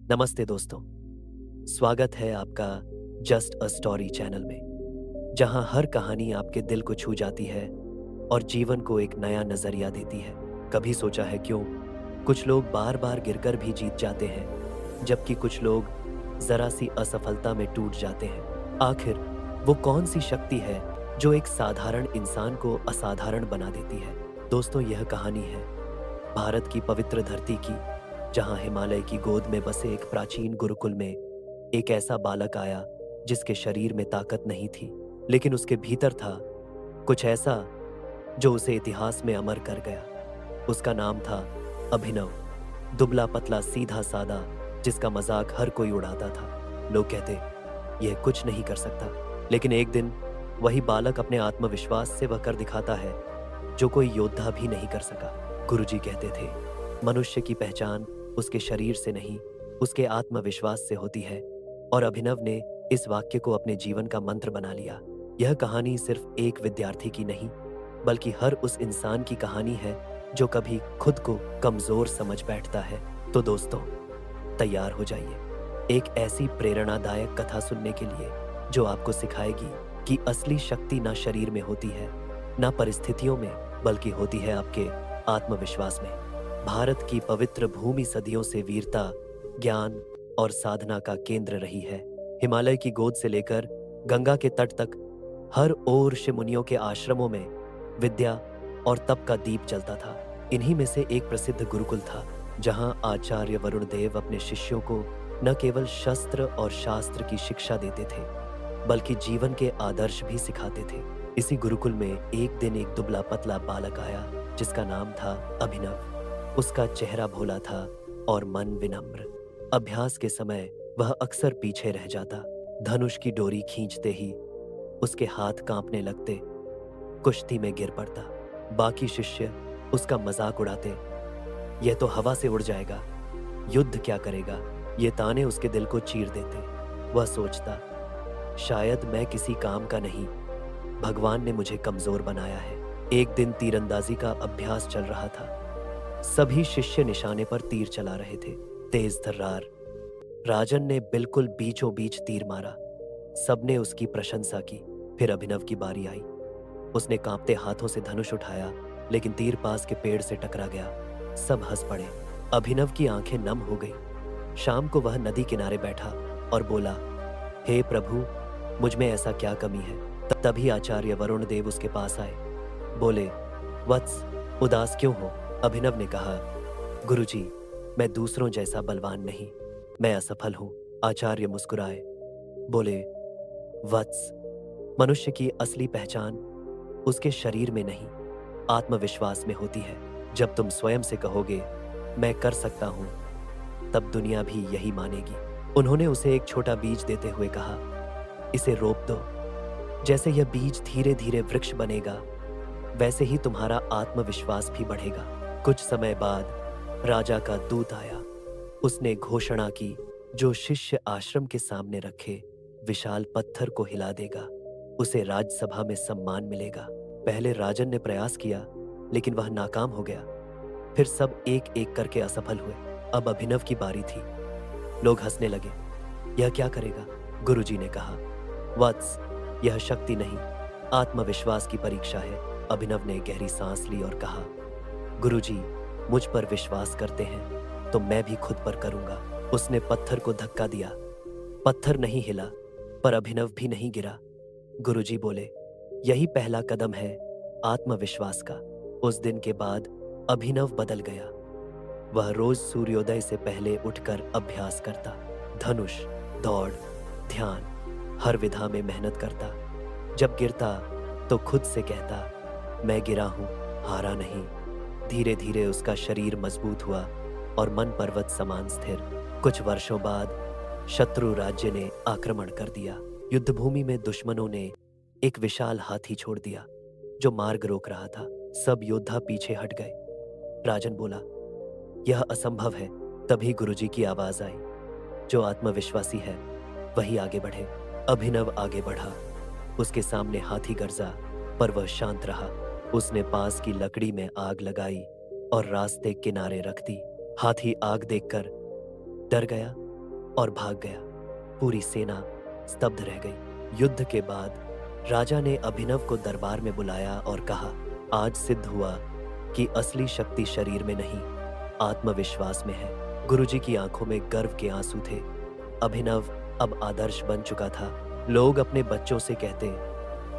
नमस्ते दोस्तों, स्वागत है आपका जस्ट अ स्टोरी चैनल में, जहां हर कहानी आपके दिल को छू जाती है और जीवन को एक नया नजरिया देती है। कभी सोचा है क्यों कुछ लोग बार बार गिरकर भी जीत जाते हैं, जबकि कुछ लोग जरा सी असफलता में टूट जाते हैं। आखिर वो कौन सी शक्ति है जो एक साधारण इंसान को असाधारण बना देती है? दोस्तों, यह कहानी है भारत की पवित्र धरती की, जहां हिमालय की गोद में बसे एक प्राचीन गुरुकुल में एक ऐसा बालक आया जिसके शरीर में ताकत नहीं थी, लेकिन उसके भीतर था कुछ ऐसा जो उसे इतिहास में अमर कर गया। उसका नाम था अभिनव। दुबला पतला सीधा सादा, जिसका मजाक हर कोई उड़ाता था। लोग कहते यह कुछ नहीं कर सकता, लेकिन एक दिन वही बालक अपने आत्मविश्वास से वह कर दिखाता है जो कोई योद्धा भी नहीं कर सका। गुरुजी कहते थे, मनुष्य की पहचान उसके शरीर से नहीं, उसके आत्मविश्वास से होती है। और अभिनव ने इस वाक्य को अपने जीवन का मंत्र बना लिया। यह कहानी सिर्फ एक विद्यार्थी की नहीं, बल्कि हर उस इंसान की कहानी है जो कभी खुद को कमजोर समझ बैठता है। तो दोस्तों, तैयार हो जाइए एक ऐसी प्रेरणादायक कथा सुनने के लिए जो आपको सिखाएगी कि असली शक्ति ना शरीर में होती है, ना परिस्थितियों में, बल्कि होती है आपके आत्मविश्वास में। भारत की पवित्र भूमि सदियों से वीरता, ज्ञान और साधना का केंद्र रही है। हिमालय की गोद से लेकर गंगा के तट तक हर ओर ऋषि मुनियों के आश्रमों में विद्या और तप का दीप जलता था। इन्हीं में से एक प्रसिद्ध गुरुकुल था, जहां आचार्य वरुण देव अपने शिष्यों को न केवल शस्त्र और शास्त्र की शिक्षा देते थे, बल्कि जीवन के आदर्श भी सिखाते थे। इसी गुरुकुल में एक दिन एक दुबला पतला बालक आया जिसका नाम था अभिनव। उसका चेहरा भोला था और मन विनम्र। अभ्यास के समय वह अक्सर पीछे रह जाता। धनुष की डोरी खींचते ही उसके हाथ कांपने लगते, कुश्ती में गिर पड़ता। बाकी शिष्य उसका मजाक उड़ाते, यह तो हवा से उड़ जाएगा, युद्ध क्या करेगा। ये ताने उसके दिल को चीर देते। वह सोचता, शायद मैं किसी काम का नहीं, भगवान ने मुझे कमजोर बनाया है। एक दिन तीरंदाजी का अभ्यास चल रहा था। सभी शिष्य निशाने पर तीर चला रहे थे। तेज तर्रार राजन ने बिल्कुल बीचों बीच तीर मारा। सबने उसकी प्रशंसा की। फिर अभिनव की बारी आई। उसने कांपते हाथों से धनुष उठाया, लेकिन तीर पास के पेड़ से टकरा गया। सब हंस पड़े। अभिनव की आंखें नम हो गई। शाम को वह नदी किनारे बैठा और बोला, हे प्रभु, मुझ में ऐसा क्या कमी है? तभी आचार्य वरुण देव उसके पास आए। बोले, वत्स, उदास क्यों हो? अभिनव ने कहा, गुरुजी, मैं दूसरों जैसा बलवान नहीं, मैं असफल हूं। आचार्य मुस्कुराए। बोले, वत्स, मनुष्य की असली पहचान उसके शरीर में नहीं, आत्मविश्वास में होती है। जब तुम स्वयं से कहोगे मैं कर सकता हूं, तब दुनिया भी यही मानेगी। उन्होंने उसे एक छोटा बीज देते हुए कहा, इसे रोप दो। जैसे यह बीज धीरे धीरे वृक्ष बनेगा, वैसे ही तुम्हारा आत्मविश्वास भी बढ़ेगा। कुछ समय बाद राजा का दूत आया। उसने घोषणा की, जो शिष्य आश्रम के सामने रखे विशाल पत्थर को हिला देगा, उसे राजसभा में सम्मान मिलेगा। पहले राजन ने प्रयास किया, लेकिन वह नाकाम हो गया। फिर सब एक एक करके असफल हुए। अब अभिनव की बारी थी। लोग हंसने लगे। यह क्या करेगा? गुरुजी ने कहा, वत्स, यह शक्ति नहीं, आत्मविश्वास की परीक्षा है। अभिनव ने गहरी सांस ली और कहा, गुरुजी, मुझ पर विश्वास करते हैं तो मैं भी खुद पर करूंगा। उसने पत्थर को धक्का दिया। पत्थर नहीं हिला, पर अभिनव भी नहीं गिरा। गुरुजी बोले, यही पहला कदम है आत्मविश्वास का। उस दिन के बाद अभिनव बदल गया। वह रोज सूर्योदय से पहले उठकर अभ्यास करता। धनुष, दौड़, ध्यान, हर विधा में मेहनत करता। जब गिरता तो खुद से कहता, मैं गिरा हूं, हारा नहीं। धीरे धीरे उसका शरीर मजबूत हुआ और मन पर्वत समान स्थिर। कुछ वर्षों बाद शत्रु राज्य ने आक्रमण कर दिया। युद्ध भूमि में दुश्मनों ने एक विशाल हाथी छोड़ दिया जो मार्ग रोक रहा था। सब योद्धा पीछे हट गए। राजन बोला, यह असंभव है। तभी गुरुजी की आवाज आई, जो आत्मविश्वासी है वही आगे बढ़े। अभिनव आगे बढ़ा। उसके सामने हाथी गरजा, पर वह शांत रहा। उसने पास की लकड़ी में आग लगाई और रास्ते किनारे रख दी। हाथी आग देखकर डर गया, और भाग गया। पूरी सेना स्तब्ध रह गई। युद्ध के बाद राजा ने अभिनव को दरबार में बुलाया और कहा, आज सिद्ध हुआ कि असली शक्ति शरीर में नहीं, आत्मविश्वास में है। गुरुजी की आंखों में गर्व के आंसू थे। अभिनव अब आदर्श बन चुका था। लोग अपने बच्चों से कहते,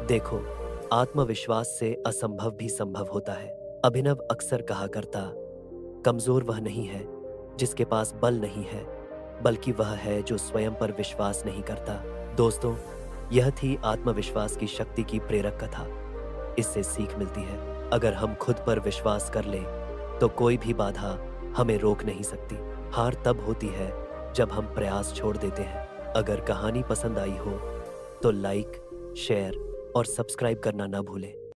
देखो, आत्मविश्वास से असंभव भी संभव होता है। अभिनव अक्सर कहा करता, कमजोर वह नहीं है जिसके पास बल नहीं है, बल्कि वह है जो स्वयं पर विश्वास नहीं करता। दोस्तों, यह थी आत्मविश्वास की शक्ति की प्रेरक कथा। इससे सीख मिलती है, अगर हम खुद पर विश्वास कर लें तो कोई भी बाधा हमें रोक नहीं सकती। हार तब होती है जब हम प्रयास छोड़ देते हैं। अगर कहानी पसंद आई हो तो लाइक, शेयर और सब्सक्राइब करना ना भूलें।